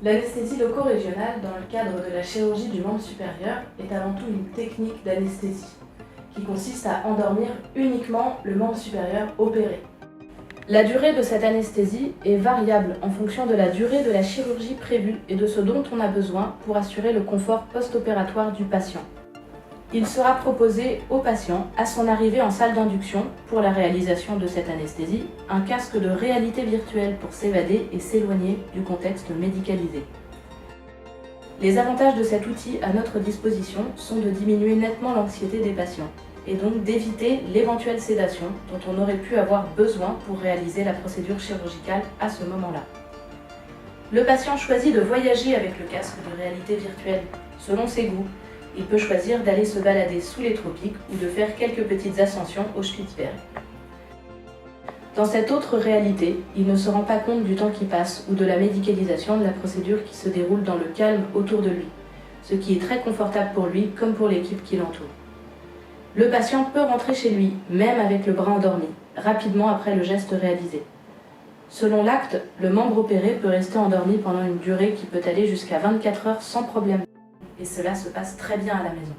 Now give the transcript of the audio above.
L'anesthésie loco-régionale, dans le cadre de la chirurgie du membre supérieur, est avant tout une technique d'anesthésie, qui consiste à endormir uniquement le membre supérieur opéré. La durée de cette anesthésie est variable en fonction de la durée de la chirurgie prévue et de ce dont on a besoin pour assurer le confort post-opératoire du patient. Il sera proposé au patient, à son arrivée en salle d'induction, pour la réalisation de cette anesthésie, un casque de réalité virtuelle pour s'évader et s'éloigner du contexte médicalisé. Les avantages de cet outil à notre disposition sont de diminuer nettement l'anxiété des patients et donc d'éviter l'éventuelle sédation dont on aurait pu avoir besoin pour réaliser la procédure chirurgicale à ce moment-là. Le patient choisit de voyager avec le casque de réalité virtuelle selon ses goûts. Il peut choisir d'aller se balader sous les tropiques ou de faire quelques petites ascensions au Spitzberg. Dans cette autre réalité, il ne se rend pas compte du temps qui passe ou de la médicalisation de la procédure qui se déroule dans le calme autour de lui, ce qui est très confortable pour lui comme pour l'équipe qui l'entoure. Le patient peut rentrer chez lui, même avec le bras endormi, rapidement après le geste réalisé. Selon l'acte, le membre opéré peut rester endormi pendant une durée qui peut aller jusqu'à 24 heures sans problème. Et cela se passe très bien à la maison.